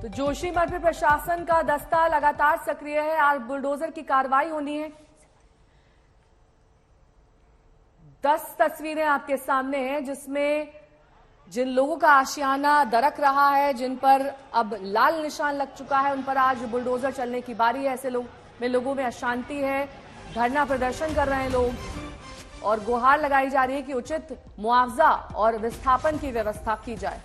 तो जोशीमठ में प्रशासन का दस्ता लगातार सक्रिय है। आज बुलडोजर की कार्रवाई होनी है। 10 तस्वीरें आपके सामने हैं जिसमें जिन लोगों का आशियाना दरक रहा है, जिन पर अब लाल निशान लग चुका है, उन पर आज बुलडोजर चलने की बारी है। ऐसे लोगों में अशांति है, धरना प्रदर्शन कर रहे हैं लोग और गुहार लगाई जा रही है कि उचित मुआवजा और विस्थापन की व्यवस्था की जाए।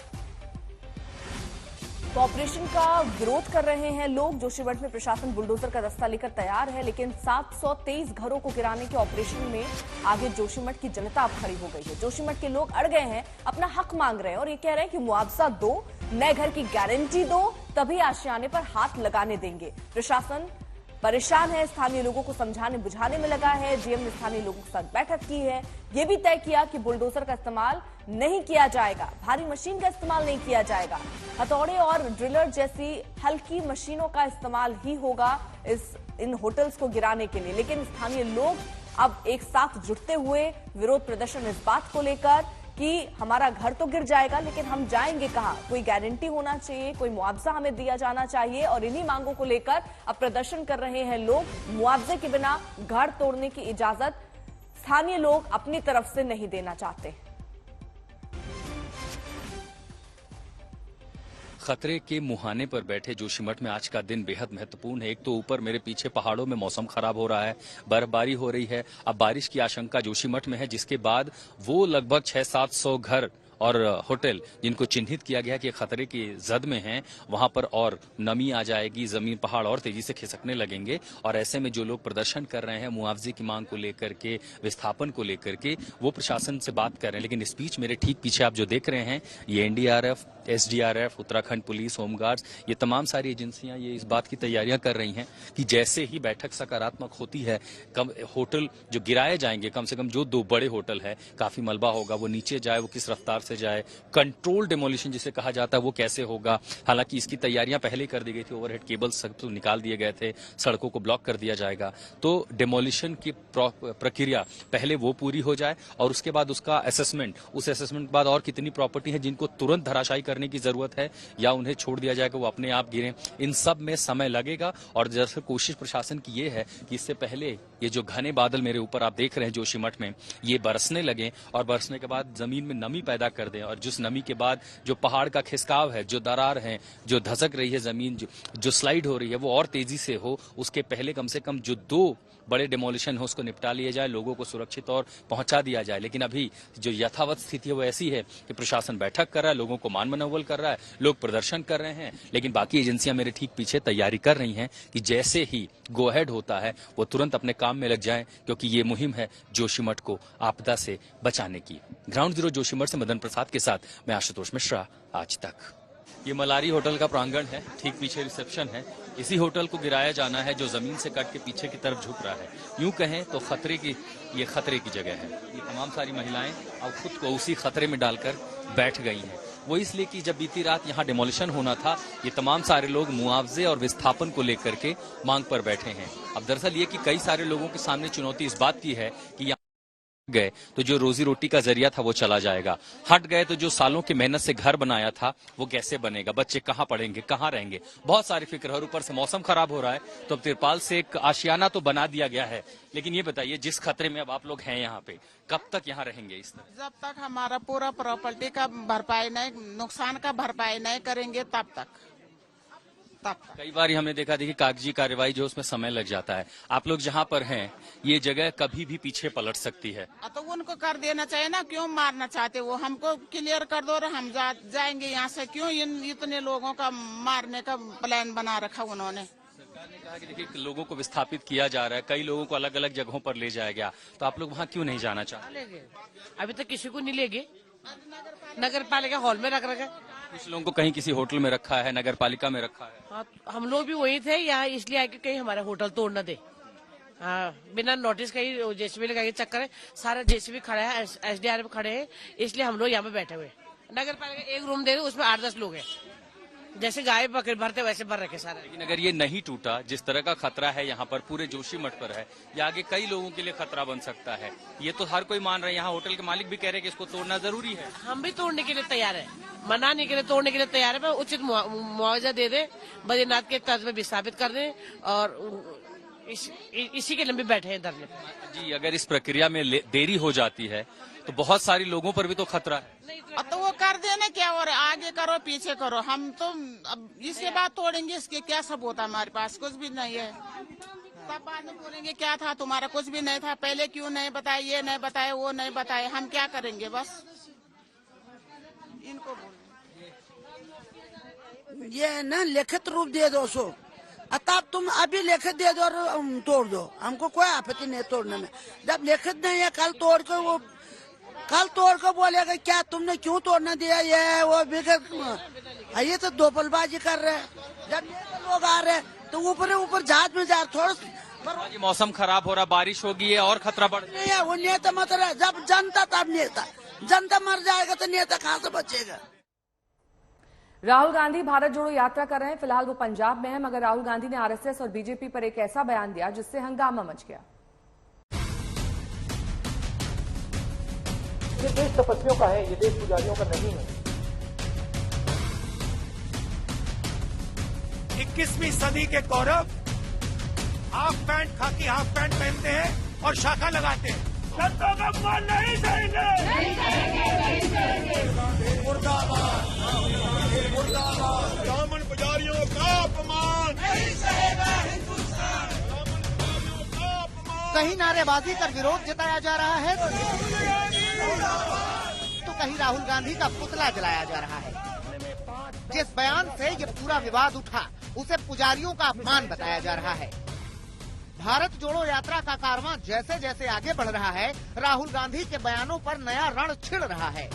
तो ऑपरेशन का विरोध कर रहे हैं लोग। जोशीमठ में प्रशासन बुलडोजर का दस्ता लेकर तैयार है, लेकिन 723 घरों को गिराने के ऑपरेशन में आगे जोशीमठ की जनता अब खड़ी हो गई है। जोशीमठ के लोग अड़ गए हैं, अपना हक मांग रहे हैं और ये कह रहे हैं कि मुआवजा दो, नए घर की गारंटी दो, तभी आशियाने पर हाथ लगाने देंगे। प्रशासन परेशान है, स्थानीय लोगों को समझाने बुझाने में लगा है। डीएम ने स्थानीय लोगों के साथ बैठक की है, यह भी तय किया कि बुलडोजर का इस्तेमाल नहीं किया जाएगा, भारी मशीन का इस्तेमाल नहीं किया जाएगा, हथौड़े और ड्रिलर जैसी हल्की मशीनों का इस्तेमाल ही होगा इन होटल्स को गिराने के लिए। लेकिन स्थानीय लोग अब एक साथ जुटते हुए विरोध प्रदर्शन इस बात को लेकर कि हमारा घर तो गिर जाएगा, लेकिन हम जाएंगे कहां, कोई गारंटी होना चाहिए, कोई मुआवजा हमें दिया जाना चाहिए। और इन्हीं मांगों को लेकर अब प्रदर्शन कर रहे हैं लोग। मुआवजे के बिना घर तोड़ने की इजाजत स्थानीय लोग अपनी तरफ से नहीं देना चाहते। खतरे के मुहाने पर बैठे जोशीमठ में आज का दिन बेहद महत्वपूर्ण है। एक तो ऊपर मेरे पीछे पहाड़ों में मौसम खराब हो रहा है, बर्फबारी हो रही है, अब बारिश की आशंका जोशीमठ में है, जिसके बाद वो लगभग 600-700 घर और होटल जिनको चिन्हित किया गया कि खतरे की जद में हैं, वहां पर और नमी आ जाएगी, जमीन पहाड़ और तेजी से खिसकने लगेंगे। और ऐसे में जो लोग प्रदर्शन कर रहे हैं मुआवजे की मांग को लेकर के, विस्थापन को लेकर के, वो प्रशासन से बात कर रहे हैं। लेकिन इस बीच मेरे ठीक पीछे आप जो देख रहे हैं, ये NDRF, SDRF, Uttarakhand police, home guards, ये तमाम सारी एजेंसियां ये इस बात की तैयारियां कर रही हैं कि जैसे ही बैठक सकारात्मक होती है, कम होटल जो गिराए जाएंगे, कम से कम जो 2 बड़े होटल है, काफी मलबा होगा, वो नीचे जाए, वो किस रफ्तार से जाए, कंट्रोल डिमोलिशन जिसे कहा जाता है वो कैसे होगा। हालांकि इसकी तैयारियां पहले कर दी गई थी, ओवरहेड केबल्स सब तो निकाल दिए गए थे, सड़कों को ब्लॉक कर दिया जाएगा। तो डिमोलिशन की प्रक्रिया पहले वो पूरी हो जाए और उसके बाद उसका असेसमेंट, उस असेसमेंट के बाद और कितनी प्रॉपर्टी है जिनको तुरंत धराशायी करने की जरूरत है या उन्हें छोड़ दिया जाएगा, वो अपने आप गिरे, इन सब में समय लगेगा। और जैसे कोशिश प्रशासन की ये है कि इससे पहले ये जो घने बादल मेरे ऊपर आप देख रहे हैं जोशीमठ में, ये बरसने लगे और बरसने के बाद जमीन में नमी पैदा कर दें। और जिस नमी के बाद जो पहाड़ का खिसकाव है, जो दरार है, जो धसक रही है जमीन, जो स्लाइड हो रही है, वो और तेजी से हो, उसके पहले कम से कम जो 2 बड़े डिमोलिशन हो उसको निपटा लिया जाए, लोगों को सुरक्षित और पहुंचा दिया जाए। लेकिन अभी जो यथावत स्थिति है वो ऐसी है कि प्रशासन बैठक कर रहा है, लोगों को मान मनोबल कर रहा है, लोग प्रदर्शन कर रहे हैं, लेकिन बाकी एजेंसियां मेरे ठीक पीछे तैयारी कर रही हैं कि जैसे ही गो अहेड होता है वो तुरंत अपने काम में लग जाएं, क्योंकि ये मुहिम है जोशीमठ को आपदा से बचाने की। ग्राउंड जीरो जोशीमठ से मदन प्रसाद के साथ मैं आशुतोष मिश्रा, आज तक। ये मलारी होटल का प्रांगण है, ठीक पीछे रिसेप्शन है। इसी होटल को गिराया जाना है जो जमीन से कट के पीछे की तरफ झुक रहा है। यूं कहें तो ये खतरे की जगह है। ये तमाम सारी महिलाएं अब खुद को उसी खतरे में डालकर बैठ गई हैं। वो इसलिए कि जब बीती रात यहाँ डिमोलिशन होना था, ये तमाम सारे लोग मुआवजे और विस्थापन को लेकर के मांग पर बैठे हैं। अब दरअसल ये कि कई सारे लोगों के सामने चुनौती इस बात की है कि गए तो जो रोजी रोटी का जरिया था वो चला जाएगा, हट गए तो जो सालों की मेहनत से घर बनाया था वो कैसे बनेगा, बच्चे कहाँ पढ़ेंगे, कहाँ रहेंगे, बहुत सारी फिक्र है। ऊपर से मौसम खराब हो रहा है, तो अब तिरपाल से एक आशियाना तो बना दिया गया है। लेकिन ये बताइए, जिस खतरे में अब आप लोग हैं यहाँ पे, कब तक यहाँ रहेंगे इस तरह? जब तक हमारा पूरा प्रॉपर्टी का भरपाई नहीं, नुकसान का भरपाई नहीं करेंगे तब तक। कई बार हमने देखा देखी कागजी कार्रवाई जो उसमें समय लग जाता है। आप लोग जहाँ पर हैं, ये जगह कभी भी पीछे पलट सकती है। तो उनको कर देना चाहिए ना, क्यों मारना चाहते वो? हमको क्लियर कर दो और हम जाएंगे यहाँ से। क्यों इतने लोगों का मारने का प्लान बना रखा उन्होंने? सरकार ने कहा कि देखिए लोगों को विस्थापित किया जा रहा है, कई लोगों को अलग अलग जगहों पर ले जाया गया, तो आप लोग वहाँ क्यों नहीं जाना चाहते? अभी तक किसी को नहीं ले गए, नगर पालिका हॉल में रख रखा है, कुछ लोगों को कहीं किसी होटल में रखा है, नगर पालिका में रखा है। हाँ, हम लोग भी वही थे यहाँ, इसलिए आके कहीं हमारा होटल तोड़ न दे। हाँ, बिना नोटिस का ही जेसीबी लगा के चक्कर है, सारा जेसीबी खड़ा है, एसडीआरएफ खड़े हैं, इसलिए हम लोग यहाँ पे बैठे हुए। नगर पालिका एक रूम दे रहे, उसमें 8-10 लोग हैं। जैसे गाय बकरे भरते वैसे भर रखे सारे। लेकिन अगर ये नहीं टूटा, जिस तरह का खतरा है यहाँ पर पूरे जोशीमठ पर है, ये आगे कई लोगों के लिए खतरा बन सकता है। ये तो हर कोई मान रहा है, यहाँ होटल के मालिक भी कह रहे हैं कि इसको तोड़ना जरूरी है। हम भी तोड़ने के लिए तैयार है, मनाने के लिए, तोड़ने के लिए तैयार है, पर उचित मुआवजा दे दे, बद्रीनाथ के तर्ज में विस्थापित कर दे और इसी के लंबे बैठे हैं धरने पे। जी, अगर इस प्रक्रिया में देरी हो जाती है तो बहुत सारी लोगों पर भी तो खतरा है। अब तो वो कर देना क्या, और आगे करो पीछे करो, हम तो अब इसके बाद तोड़ेंगे, इसके क्या सबूत है हमारे पास? कुछ भी नहीं है। तब बाद में बोलेंगे क्या था तुम्हारा, कुछ भी नहीं था, पहले क्यों नहीं बताया, ये नहीं बताया, वो नहीं बताया, हम क्या करेंगे? बस इनको ये ना लिखित रूप दे दो सो, तब तुम अभी लिखित दे दो और तोड़ दो, हमको कोई आपत्ति नहीं तोड़ने में। जब लिखित नहीं है, कल तोड़ कर बोलेगा क्या तुमने क्यों तोड़ना दिया, ये वो बिगड़, ये तो दोपलबाजी कर रहे हैं। जब ये लोग आ रहे हैं तो ऊपर जहाज में जा थोड़ा पर मौसम खराब हो रहा, बारिश होगी, ये और खतरा बढ़ नहीं है। वो नेता मत रहे, जब जनता तब नेता, जनता मर जाएगा तो नेता कहाँ से बचेगा? राहुल गांधी भारत जोड़ो यात्रा कर रहे हैं। फिलहाल वो पंजाब में है, मगर राहुल गांधी ने आरएसएस और बीजेपी पर एक ऐसा बयान दिया जिससे हंगामा मच गया। ये देश तपस्वियों का है, ये देश पुजारियों का नहीं है। 21वीं सदी के कौरव हाफ पैंट खाकी हाफ पैंट पहनते हैं और शाखा लगाते हैं। संतों का अपमान नहीं सहेंगे। मुर्दाबाद, मुर्दाबाद। ब्राह्मण पुजारियों का अपमान नहीं सहेगा हिंदुस्तान। कहीं नारेबाजी कर विरोध जताया जा रहा है तो कहीं राहुल गांधी का पुतला जलाया जा रहा है। जिस बयान से ये पूरा विवाद उठा उसे पुजारियों का अपमान बताया जा रहा है। भारत जोड़ो यात्रा का कारवां जैसे जैसे आगे बढ़ रहा है, राहुल गांधी के बयानों पर नया रण छिड़ रहा है।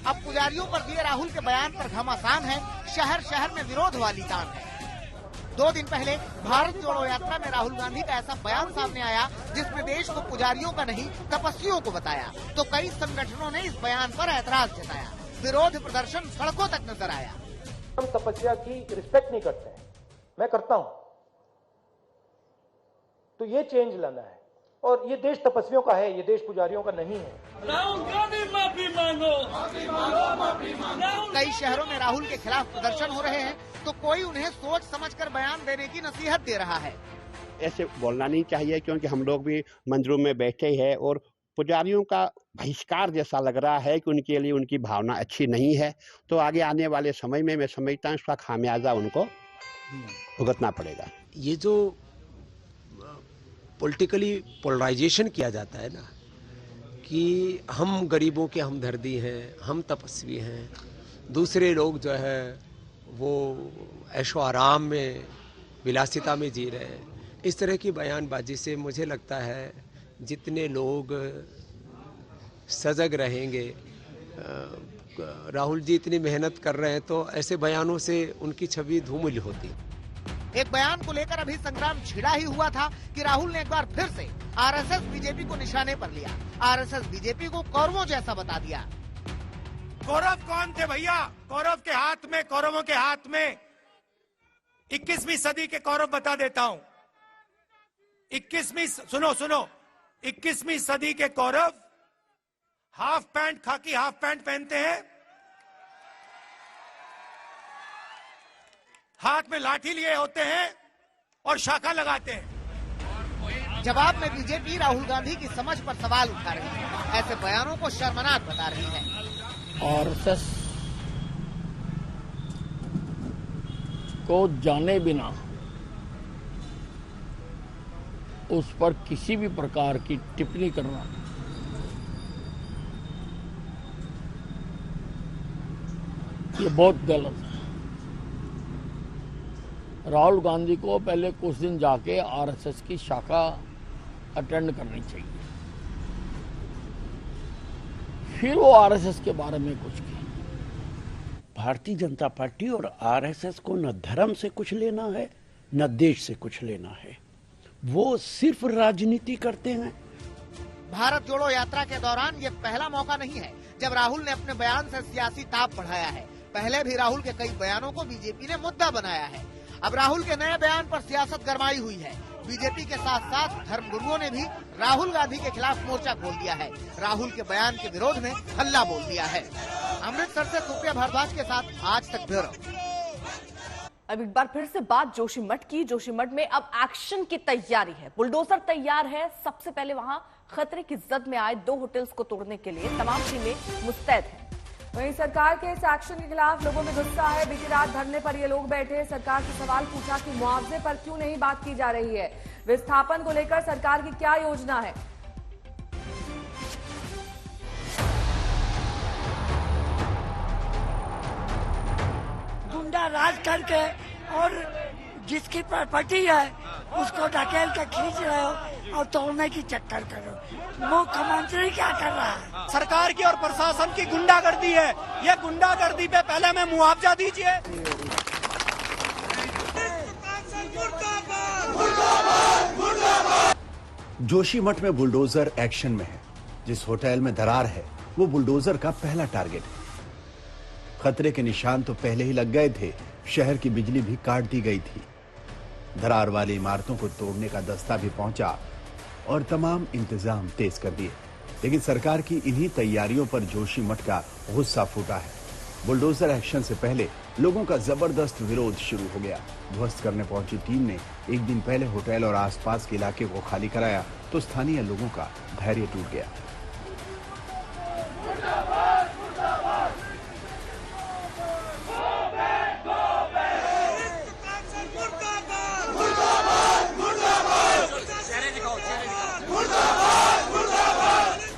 अब पुजारियों पर दिए राहुल के बयान पर घमासान है, शहर शहर में विरोध वाली तान है। 2 दिन पहले भारत जोड़ो यात्रा में राहुल गांधी का ऐसा बयान सामने आया जिसमें देश को पुजारियों का नहीं तपस्वियों को बताया, तो कई संगठनों ने इस बयान पर ऐतराज जताया। विरोध प्रदर्शन सड़कों तक नजर आया। हम तपस्या की रिस्पेक्ट नहीं करते हैं, मैं करता हूं, तो ये चेंज लाना है। और ये देश तपस्वियों का है, ये देश पुजारियों का नहीं है। राहुल गांधी माफी मांगो, माफी मांगो, माफी मांगो। कई शहरों में राहुल के खिलाफ प्रदर्शन हो रहे हैं तो कोई उन्हें सोच समझकर बयान देने की नसीहत दे रहा है। ऐसे बोलना नहीं चाहिए क्योंकि हम लोग भी मंदिरों में बैठे हैं और पुजारियों का बहिष्कार जैसा लग रहा है कि उनके लिए उनकी भावना अच्छी नहीं है। तो आगे आने वाले समय में मैं समझता हूँ इसका खामियाजा उनको भुगतना पड़ेगा। ये जो पॉलिटिकली पोलराइजेशन किया जाता है ना कि हम गरीबों के हमदर्दी हैं, हम तपस्वी हैं, दूसरे लोग जो है वो ऐशो आराम में विलासिता में जी रहे हैं, इस तरह की बयानबाजी से मुझे लगता है जितने लोग सजग रहेंगे, राहुल जी इतनी मेहनत कर रहे हैं तो ऐसे बयानों से उनकी छवि धूमिल होती। एक बयान को लेकर अभी संग्राम छिड़ा ही हुआ था कि राहुल ने एक बार फिर से आरएसएस बीजेपी को निशाने पर लिया। आरएसएस बीजेपी को कौरवों जैसा बता दिया। कौरव कौन थे भैया? कौरव के हाथ में, कौरवों के हाथ में 21वीं सदी के कौरव बता देता हूं। 21वीं सदी के कौरव हाफ पैंट खाकी हाफ पैंट पहनते हैं, हाथ में लाठी लिए होते हैं और शाखा लगाते हैं। जवाब में बीजेपी राहुल गांधी की समझ पर सवाल उठा रही है, ऐसे बयानों को शर्मनाक बता रही है। आरएसएस को जाने बिना उस पर किसी भी प्रकार की टिप्पणी करना ये बहुत गलत है। राहुल गांधी को पहले कुछ दिन जाके आरएसएस की शाखा अटेंड करनी चाहिए, फिर वो आरएसएस के बारे में कुछ कहे। भारतीय जनता पार्टी और आरएसएस को न धर्म से कुछ लेना है न देश से कुछ लेना है, वो सिर्फ राजनीति करते हैं। भारत जोड़ो यात्रा के दौरान ये पहला मौका नहीं है जब राहुल ने अपने बयान से सियासी ताप बढ़ाया है। पहले भी राहुल के कई बयानों को बीजेपी ने मुद्दा बनाया है। अब राहुल के नए बयान पर सियासत गरमाई हुई है। बीजेपी के साथ साथ धर्मगुरुओं ने भी राहुल गांधी के खिलाफ मोर्चा खोल दिया है। राहुल के बयान के विरोध में हल्ला बोल दिया है। अमृतसर से सुप्रिया भारद्वाज के साथ आज तक ब्यूरो। अब एक बार फिर से बात जोशीमठ की। जोशीमठ में अब एक्शन की तैयारी है। बुलडोजर तैयार है। सबसे पहले वहां खतरे की जद में आए 2 होटल्स को तोड़ने के लिए तमाम टीमें मुस्तैद हैं। वहीं सरकार के इस एक्शन के खिलाफ लोगों में गुस्सा है। बीती रात धरने पर ये लोग बैठे, सरकार से सवाल पूछा कि मुआवजे पर क्यों नहीं बात की जा रही है, विस्थापन को लेकर सरकार की क्या योजना है। गुंडा राज करके और जिसकी प्रॉपर्टी है उसको ढकेल के खींच रहे हो और तोड़ने की चक्कर करो। मुख्यमंत्री क्या कर रहा है? सरकार की और प्रशासन की गुंडागर्दी है। ये गुंडागर्दी पे पहले हमें मुआवजा दीजिए। जोशीमठ में बुलडोजर एक्शन में है। जिस होटल में दरार है वो बुलडोजर का पहला टारगेट है। खतरे के निशान तो पहले ही लग गए थे, शहर की बिजली भी काट दी गई थी। दरार वाली इमारतों को तोड़ने का दस्ता भी पहुंचा और तमाम इंतजाम तेज कर दिए। लेकिन सरकार की इन्हीं तैयारियों पर जोशीमठ का गुस्सा फूटा है। बुलडोजर एक्शन से पहले लोगों का जबरदस्त विरोध शुरू हो गया। ध्वस्त करने पहुंची टीम ने एक दिन पहले होटल और आसपास के इलाके को खाली कराया तो स्थानीय लोगों का धैर्य टूट गया।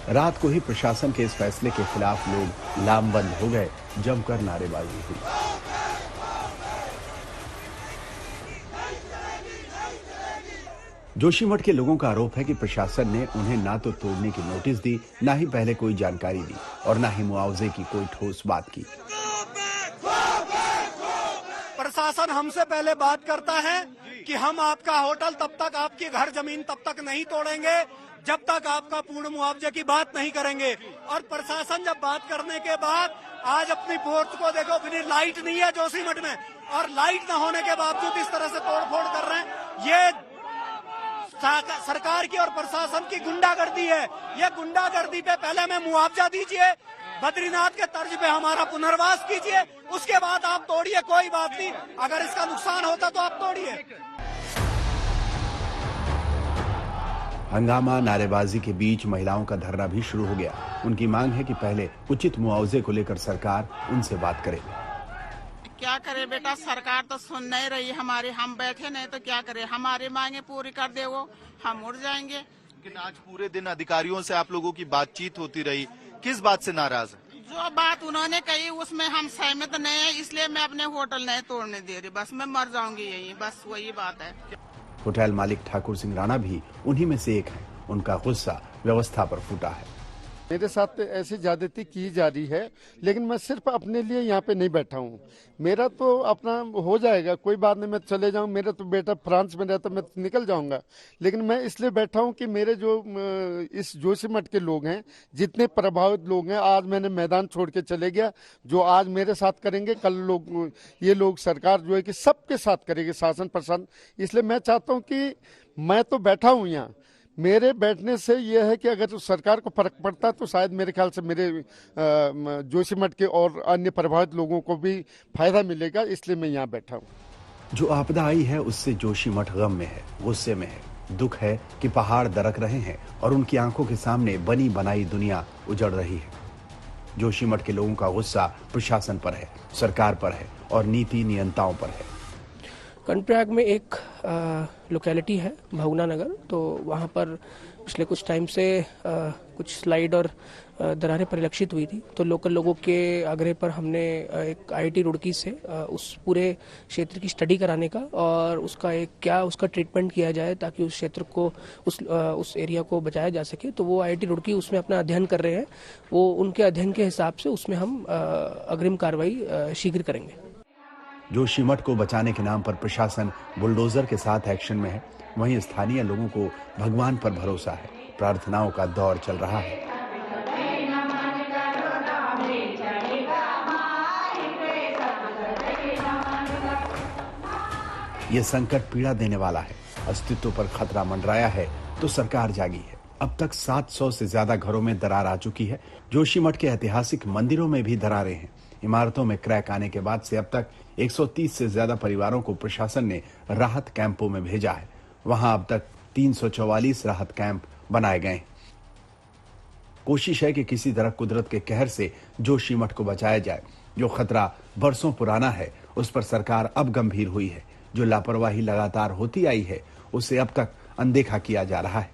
रात को ही प्रशासन के इस फैसले के खिलाफ लोग लामबंद हो गए, जमकर नारेबाजी हुई। जोशीमठ के लोगों का आरोप है कि प्रशासन ने उन्हें ना तो तोड़ने की नोटिस दी, ना ही पहले कोई जानकारी दी और ना ही मुआवजे की कोई ठोस बात की। प्रशासन हमसे पहले बात करता है कि हम आपका होटल तब तक, आपकी घर जमीन तब तक नहीं तोड़ेंगे जब तक आपका पूर्ण मुआवजे की बात नहीं करेंगे। और प्रशासन जब बात करने के बाद आज अपनी फोर्स को देखो, फिर लाइट नहीं है जोशीमठ में और लाइट न होने के बावजूद इस तरह से तोड़फोड़ कर रहे हैं। ये सरकार की और प्रशासन की गुंडागर्दी है। ये गुंडागर्दी पे पहले हमें मुआवजा दीजिए, बद्रीनाथ के तर्ज पे हमारा पुनर्वास कीजिए, उसके बाद आप तोड़िए, कोई बात नहीं। अगर इसका नुकसान होता तो आप तोड़िए। हंगामा नारेबाजी के बीच महिलाओं का धरना भी शुरू हो गया। उनकी मांग है कि पहले उचित मुआवजे को लेकर सरकार उनसे बात करे। क्या करे बेटा, सरकार तो सुन नहीं रही हमारी। हम बैठे नहीं तो क्या करे, हमारी मांगे पूरी कर दे वो, हम उड़ जाएंगे। लेकिन आज पूरे दिन अधिकारियों से आप लोगों की बातचीत होती रही, किस बात से नाराज है? जो बात उन्होंने कही उसमें हम सहमत नहीं है, इसलिए मैं अपने होटल नहीं तोड़ने दे रही। बस मैं मर जाऊंगी यही, बस वही बात है। होटल मालिक ठाकुर सिंह राणा भी उन्हीं में से एक हैं। उनका गुस्सा व्यवस्था पर फूटा है। मेरे साथ ऐसी ज्यादती की जा रही है, लेकिन मैं सिर्फ अपने लिए यहाँ पे नहीं बैठा हूँ। मेरा तो अपना हो जाएगा, कोई बात नहीं, मैं चले जाऊँ। मेरा तो बेटा फ्रांस में रहता, मैं निकल जाऊंगा। लेकिन मैं इसलिए बैठा हूँ कि मेरे जो इस जोशीमठ के लोग हैं, जितने प्रभावित लोग हैं, आज मैंने मैदान छोड़ के चले गया। जो आज मेरे साथ करेंगे, कल लोग, ये लोग सरकार जो है कि सबके साथ करेगी, शासन प्रशासन। इसलिए मैं चाहता हूँ कि मैं तो बैठा हूँ यहाँ, मेरे बैठने से यह है कि अगर सरकार को फर्क पड़ता तो शायद मेरे ख्याल से मेरे जोशीमठ के और अन्य प्रभावित लोगों को भी फायदा मिलेगा, इसलिए मैं यहाँ बैठा हूँ। जो आपदा आई है उससे जोशीमठ गम में है, गुस्से में है। दुख है कि पहाड़ दरक रहे हैं और उनकी आंखों के सामने बनी बनाई दुनिया उजड़ रही है। जोशीमठ के लोगों का गुस्सा प्रशासन पर है, सरकार पर है और नीति नियंताओं पर है। कर्णप्रयाग में एक लोकेलिटी है भगुना नगर, तो वहाँ पर पिछले कुछ टाइम से कुछ स्लाइड और दरारें परिलक्षित हुई थी। तो लोकल लोगों के आग्रह पर हमने एक IIT रुड़की से उस पूरे क्षेत्र की स्टडी कराने का और उसका उसका ट्रीटमेंट किया जाए ताकि उस क्षेत्र को उस एरिया को बचाया जा सके। तो वो IIT रुड़की उसमें अपना अध्ययन कर रहे हैं। वो उनके अध्ययन के हिसाब से उसमें हम अग्रिम कार्रवाई शीघ्र करेंगे। जोशीमठ को बचाने के नाम पर प्रशासन बुलडोजर के साथ एक्शन में है। वहीं स्थानीय लोगों को भगवान पर भरोसा है। प्रार्थनाओं का दौर चल रहा है। ये संकट पीड़ा देने वाला है, अस्तित्व पर खतरा मंडराया है तो सरकार जागी है। अब तक 700 से ज्यादा घरों में दरार आ चुकी है। जोशीमठ के ऐतिहासिक मंदिरों में भी दरारें हैं। इमारतों में क्रैक आने के बाद से अब तक 130 से ज्यादा परिवारों को प्रशासन ने राहत कैंपों में भेजा है। वहां अब तक 344 राहत कैंप बनाए गए हैं। कोशिश है कि किसी तरह कुदरत के कहर से जोशीमठ को बचाया जाए। जो खतरा बरसों पुराना है उस पर सरकार अब गंभीर हुई है। जो लापरवाही लगातार होती आई है उसे अब तक अनदेखा किया जा रहा है।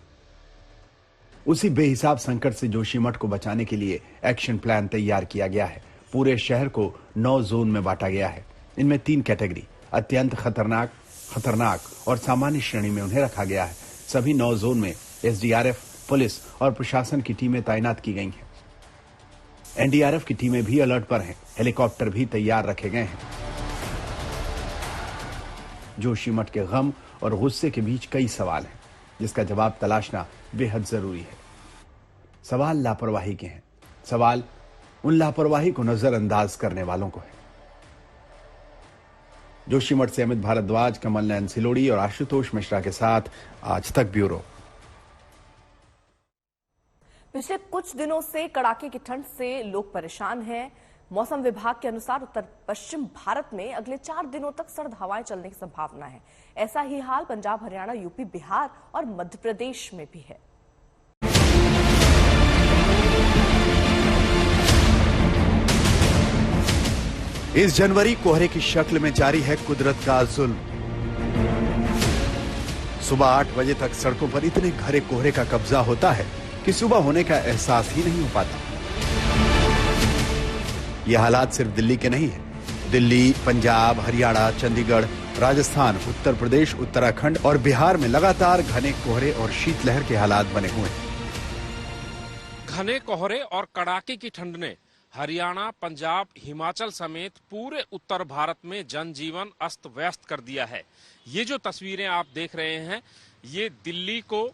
उसी बेहिसाब संकट से जोशीमठ को बचाने के लिए एक्शन प्लान तैयार किया गया है। पूरे शहर को 9 जोन में बांटा गया है। इनमें 3 कैटेगरी अत्यंत खतरनाक, खतरनाक और सामान्य श्रेणी में उन्हें रखा गया है। सभी 9 जोन में एसडीआरएफ, पुलिस और प्रशासन की टीमें तैनात की गई हैं। एनडीआरएफ की टीमें भी अलर्ट पर हैं। हेलीकॉप्टर भी तैयार रखे गए हैं। जोशीमठ के गम और गुस्से के बीच कई सवाल हैं, जिसका जवाब तलाशना बेहद जरूरी है। सवाल लापरवाही के हैं। सवाल उन लापरवाही को नजरअंदाज करने वालों को है। जोशीमठ से अमित भारद्वाज, कमल नयन सिलोड़ी और आशुतोष मिश्रा के साथ आज तक ब्यूरो। पिछले कुछ दिनों से कड़ाके की ठंड से लोग परेशान हैं। मौसम विभाग के अनुसार उत्तर पश्चिम भारत में अगले 4 दिनों तक सर्द हवाएं चलने की संभावना है। ऐसा ही हाल पंजाब, हरियाणा, यूपी, बिहार और मध्य प्रदेश में भी है। इस जनवरी कोहरे की शक्ल में जारी है कुदरत का जुल्म। सुबह 8 बजे तक सड़कों पर इतने घने कोहरे का कब्जा होता है कि सुबह होने का एहसास ही नहीं हो पाता। ये हालात सिर्फ दिल्ली के नहीं है। दिल्ली, पंजाब, हरियाणा, चंडीगढ़, राजस्थान, उत्तर प्रदेश, उत्तराखंड और बिहार में लगातार घने कोहरे और शीतलहर के हालात बने हुए हैं। घने कोहरे और कड़ाके की ठंड ने हरियाणा, पंजाब, हिमाचल समेत पूरे उत्तर भारत में जनजीवन अस्त व्यस्त कर दिया है। ये जो तस्वीरें आप देख रहे हैं, ये दिल्ली को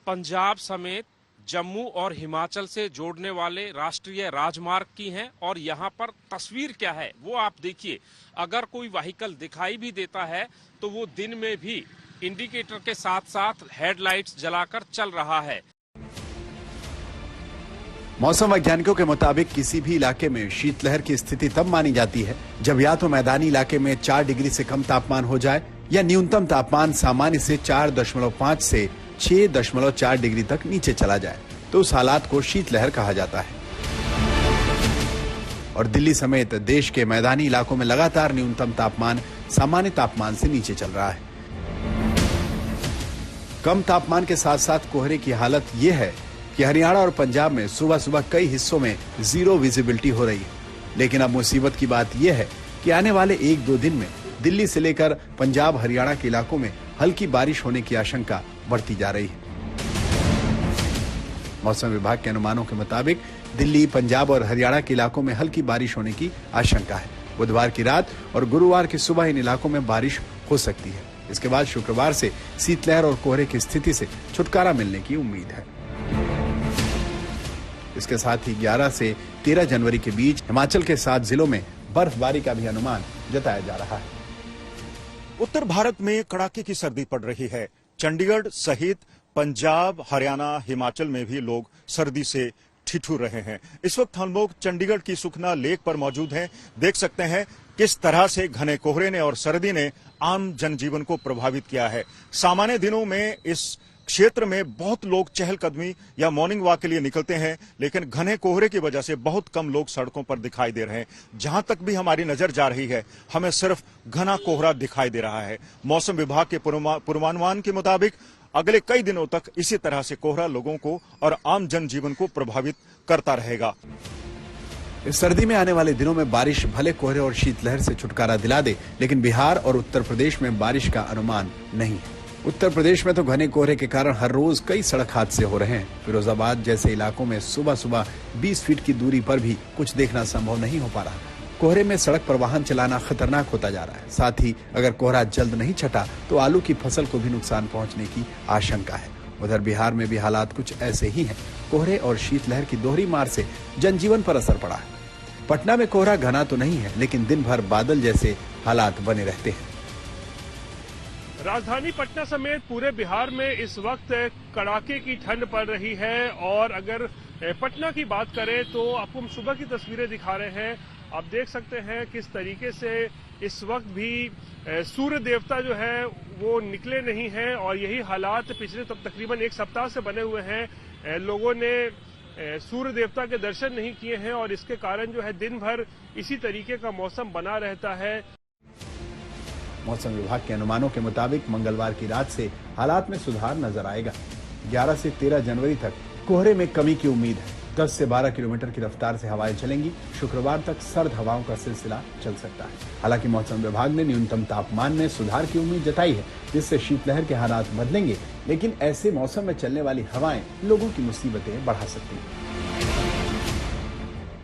पंजाब समेत जम्मू और हिमाचल से जोड़ने वाले राष्ट्रीय राजमार्ग की हैं। और यहाँ पर तस्वीर क्या है वो आप देखिए। अगर कोई व्हीकल दिखाई भी देता है तो वो दिन में भी इंडिकेटर के साथ साथ हेडलाइट्स जलाकर चल रहा है। मौसम वैज्ञानिकों के मुताबिक किसी भी इलाके में शीतलहर की स्थिति तब मानी जाती है जब या तो मैदानी इलाके में 4 डिग्री से कम तापमान हो जाए या न्यूनतम तापमान सामान्य से 4.5 से 6.4 डिग्री तक नीचे चला जाए, तो उस हालात को शीतलहर कहा जाता है। और दिल्ली समेत देश के मैदानी इलाकों में लगातार न्यूनतम तापमान सामान्य तापमान से नीचे चल रहा है। कम तापमान के साथ साथ कोहरे की हालत यह है कि हरियाणा और पंजाब में सुबह सुबह कई हिस्सों में 0 विजिबिलिटी हो रही है। लेकिन अब मुसीबत की बात यह है कि आने वाले 1-2 दिन में दिल्ली से लेकर पंजाब, हरियाणा के इलाकों में हल्की बारिश होने की आशंका बढ़ती जा रही है। मौसम विभाग के अनुमानों के मुताबिक दिल्ली, पंजाब और हरियाणा के इलाकों में हल्की बारिश होने की आशंका है। बुधवार की रात और गुरुवार की सुबह इन इलाकों में बारिश हो सकती है। इसके बाद शुक्रवार से शीतलहर और कोहरे की स्थिति से छुटकारा मिलने की उम्मीद है। इसके साथ ही 11 से 13 जनवरी के बीच हिमाचल के 7 जिलों में बर्फबारी का भी अनुमान जताया जा रहा है। उत्तर भारत में कड़ाके की सर्दी पड़ रही है। चंडीगढ़ सहित पंजाब, हरियाणा, हिमाचल में भी लोग सर्दी से ठिठुर रहे हैं। इस वक्त हम लोग चंडीगढ़ की सुखना लेक पर मौजूद हैं। देख सकते हैं किस तरह से घने कोहरे ने और सर्दी ने आम जनजीवन को प्रभावित किया है। सामान्य दिनों में इस क्षेत्र में बहुत लोग चहलकदमी या मॉर्निंग वॉक के लिए निकलते हैं, लेकिन घने कोहरे की वजह से बहुत कम लोग सड़कों पर दिखाई दे रहे हैं। जहां तक भी हमारी नजर जा रही है, हमें सिर्फ घना कोहरा दिखाई दे रहा है। मौसम विभाग के पूर्वानुमान के मुताबिक अगले कई दिनों तक इसी तरह से कोहरा लोगों को और आम जनजीवन को प्रभावित करता रहेगा। इस सर्दी में आने वाले दिनों में बारिश भले कोहरे और शीतलहर से छुटकारा दिला दे, लेकिन बिहार और उत्तर प्रदेश में बारिश का अनुमान नहीं है। उत्तर प्रदेश में तो घने कोहरे के कारण हर रोज कई सड़क हादसे हो रहे हैं। फिरोजाबाद जैसे इलाकों में सुबह सुबह 20 फीट की दूरी पर भी कुछ देखना संभव नहीं हो पा रहा। कोहरे में सड़क पर वाहन चलाना खतरनाक होता जा रहा है। साथ ही अगर कोहरा जल्द नहीं छटा तो आलू की फसल को भी नुकसान पहुंचने की आशंका है। उधर बिहार में भी हालात कुछ ऐसे ही हैं। कोहरे और शीतलहर की दोहरी मार से जनजीवन पर असर पड़ा है। पटना में कोहरा घना तो नहीं है, लेकिन दिन भर बादल जैसे हालात बने रहते हैं। राजधानी पटना समेत पूरे बिहार में इस वक्त कड़ाके की ठंड पड़ रही है और अगर पटना की बात करें तो आपको हम सुबह की तस्वीरें दिखा रहे हैं। आप देख सकते हैं किस तरीके से इस वक्त भी सूर्य देवता जो है वो निकले नहीं हैं और यही हालात पिछले तकरीबन एक सप्ताह से बने हुए हैं। लोगों ने सूर्य देवता के दर्शन नहीं किए हैं और इसके कारण जो है दिन भर इसी तरीके का मौसम बना रहता है। मौसम विभाग के अनुमानों के मुताबिक मंगलवार की रात से हालात में सुधार नजर आएगा। 11 से 13 जनवरी तक कोहरे में कमी की उम्मीद है। 10 से 12 किलोमीटर की रफ्तार से हवाएं चलेंगी। शुक्रवार तक सर्द हवाओं का सिलसिला चल सकता है। हालांकि मौसम विभाग ने न्यूनतम तापमान में सुधार की उम्मीद जताई है, जिससे शीतलहर के हालात बदलेंगे, लेकिन ऐसे मौसम में चलने वाली हवाएं लोगों की मुसीबतें बढ़ा सकती हैं।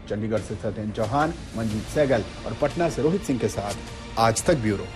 चंडीगढ़ से सत्येंद्र चौहान, मंजीत सहगल और पटना से रोहित सिंह के साथ आज तक ब्यूरो।